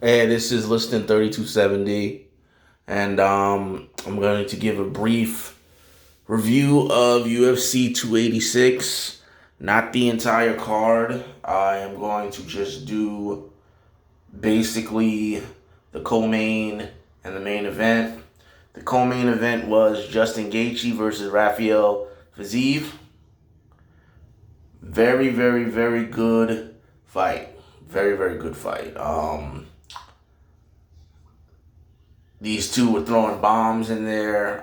Hey, this is Liston 3270, and I'm going to give a brief review of UFC 286. Not the entire card. I am going to just do basically the co-main and the main event. The co-main event was Justin Gaethje versus Rafael Fiziev. Very, very, very good fight. Very, very good fight. These two were throwing bombs in there.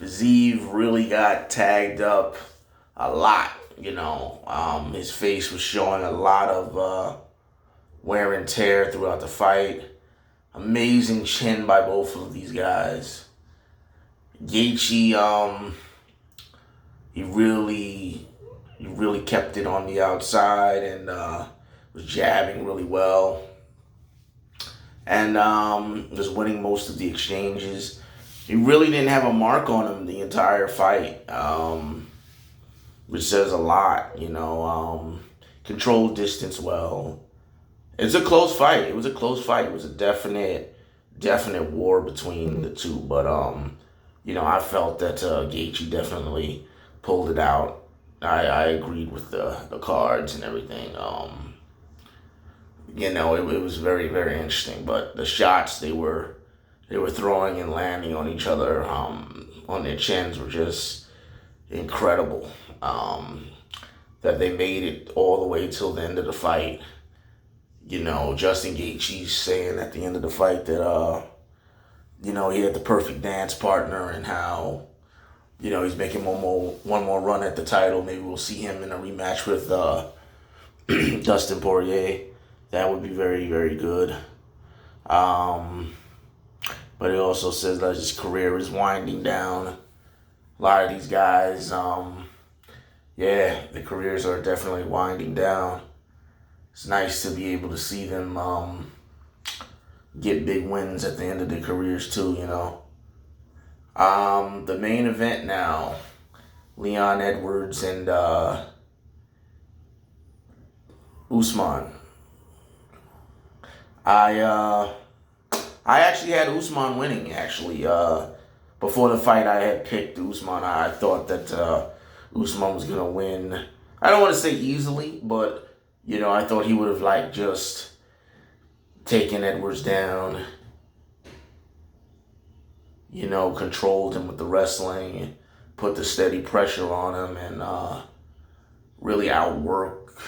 Fiziev really got tagged up a lot. His face was showing a lot of wear and tear throughout the fight. Amazing chin by both of these guys. Gaethje, he really kept it on the outside and was jabbing really well, and was winning most of the exchanges. He really didn't have a mark on him the entire fight, which says a lot. Controlled distance well. It's a close fight. It was a close fight. It was a definite war between the two. But I felt that Gaethje definitely pulled it out. I agreed with the cards and everything. It was very, very interesting. But the shots they were throwing and landing on each other, on their chins, were just incredible. That they made it all the way till the end of the fight. Justin Gaethje saying at the end of the fight that he had the perfect dance partner, and how he's making one more run at the title. Maybe we'll see him in a rematch with Dustin Poirier. That would be very, very good. But he also says that his career is winding down. A lot of these guys, the careers are definitely winding down. It's nice to be able to see them get big wins at the end of their careers too, The main event now, Leon Edwards and Usman. I actually had Usman winning. Before the fight, I had picked Usman. I thought that Usman was gonna win. I don't want to say easily, but I thought he would have just taken Edwards down. Controlled him with the wrestling, put the steady pressure on him, and really outwork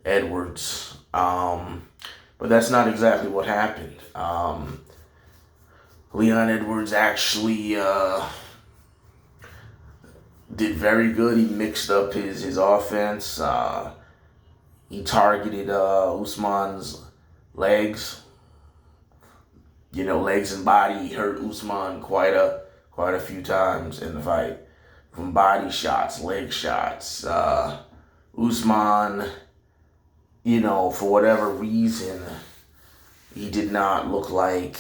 Edwards. But that's not exactly what happened. Leon Edwards actually did very good. He mixed up his offense. He targeted Usman's legs. Legs and body. He hurt Usman quite a few times in the fight. From body shots, leg shots. Usman, for whatever reason, he did not look like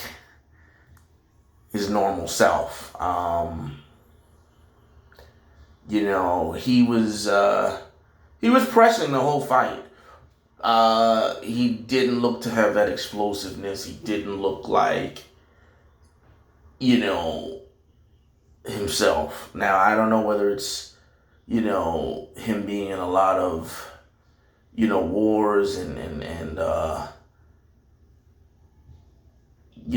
his normal self. He was pressing the whole fight. He didn't look to have that explosiveness. He didn't look like, himself. Now, I don't know whether it's, him being in a lot of, wars and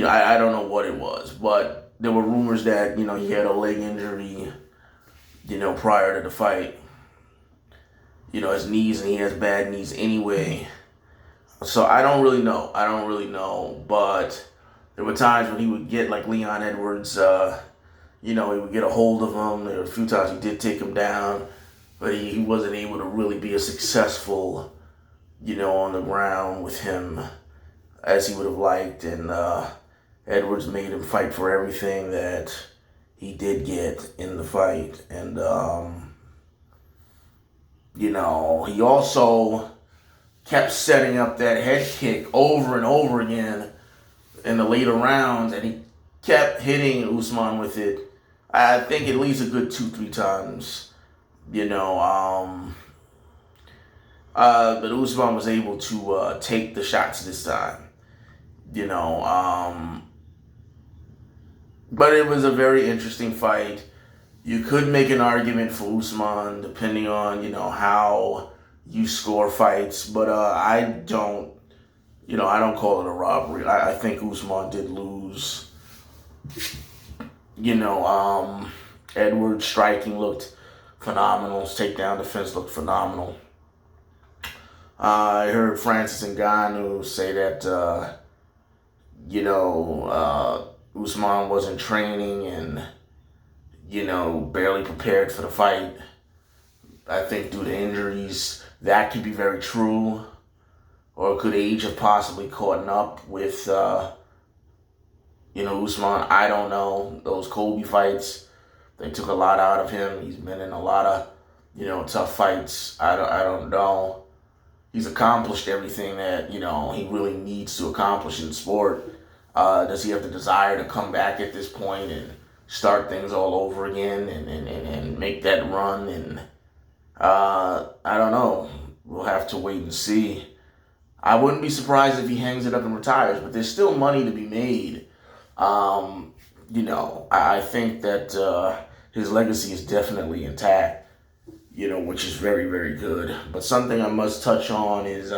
I don't know what it was, but there were rumors that, he had a leg injury, prior to the fight. His knees, and he has bad knees anyway. So I don't really know. But there were times when he would get Leon Edwards, he would get a hold of him. There were a few times he did take him down, but he wasn't able to really be as successful, on the ground with him as he would have liked. And Edwards made him fight for everything that he did get in the fight. And, he also kept setting up that head kick over and over again in the later rounds, and he kept hitting Usman with it. I think at least a good 2-3 times, but Usman was able to take the shots this time. you know, but it was a very interesting fight. You could make an argument for Usman depending on, how you score fights, but I don't, I don't call it a robbery. I think Usman did lose. Edwards' striking looked phenomenal. His takedown defense looked phenomenal. I heard Francis Ngannou say that, Usman wasn't training and, barely prepared for the fight. I think due to injuries, that could be very true. Or could age have possibly caught up with, Usman? I don't know. Those Kobe fights, they took a lot out of him. He's been in a lot of, tough fights. I don't know. He's accomplished everything that, he really needs to accomplish in the sport. Does he have the desire to come back at this point and start things all over again and make that run? And I don't know. We'll have to wait and see. I wouldn't be surprised if he hangs it up and retires, but there's still money to be made. I think that his legacy is definitely intact, which is very, very good. But something I must touch on is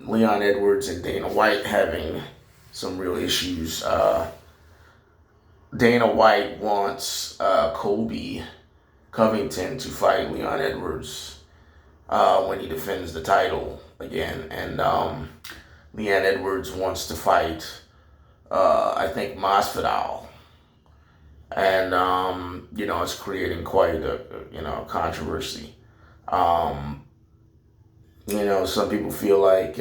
Leon Edwards and Dana White having some real issues. Dana White wants Colby Covington to fight Leon Edwards when he defends the title again. And Leon Edwards wants to fight, I think, Masvidal. And, it's creating quite a controversy. Some people feel like,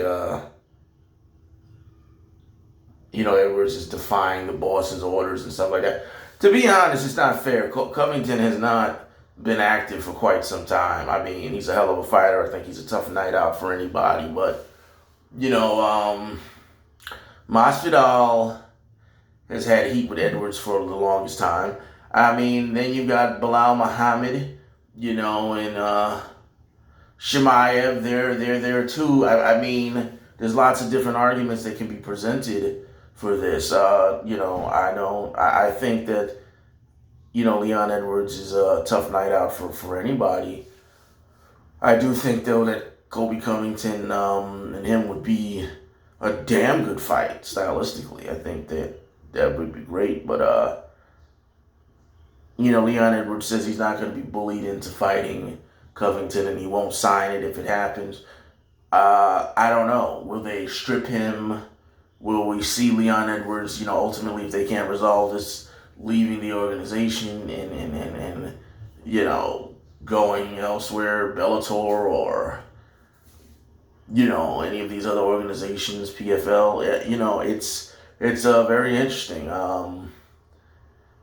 Edwards is defying the boss's orders and stuff like that. To be honest, it's not fair. Covington has not been active for quite some time. I mean, he's a hell of a fighter. I think he's a tough night out for anybody. But, Masvidal has had heat with Edwards for the longest time. I mean, then you've got Bilal Muhammad, and Chimaev. They're there too. I mean, there's lots of different arguments that can be presented for this. I think that, Leon Edwards is a tough night out for anybody. I do think, though, that Colby Covington and him would be a damn good fight stylistically. I think that would be great. But, Leon Edwards says he's not going to be bullied into fighting Covington and he won't sign it if it happens. I don't know. Will they strip him? Will we see Leon Edwards, ultimately, if they can't resolve this, leaving the organization and going elsewhere, Bellator or, any of these other organizations, PFL? It's very interesting.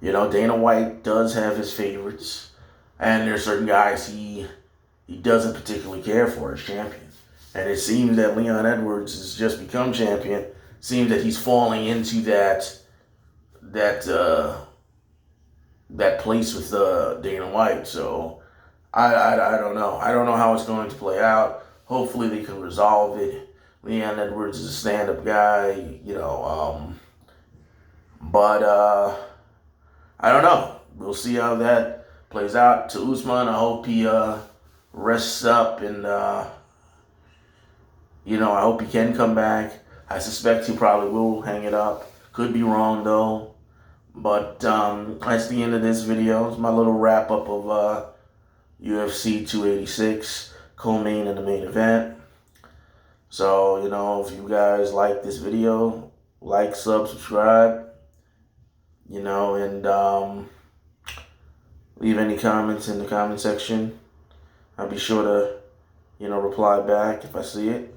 Dana White does have his favorites, and there's certain guys he doesn't particularly care for as champion. And it seems that Leon Edwards has just become champion. Seems that he's falling into that place with Dana White. So I don't know. I don't know how it's going to play out. Hopefully they can resolve it. Leon Edwards is a stand-up guy, but I don't know. We'll see how that plays out. To Usman, I hope he rests up and I hope he can come back. I suspect he probably will hang it up. Could be wrong, though. But that's the end of this video. It's my little wrap-up of UFC 286, co-main and the main event. So, if you guys like this video, like, subscribe, and leave any comments in the comment section. I'll be sure to, reply back if I see it.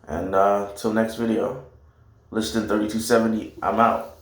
And till next video, Liston 3270, I'm out.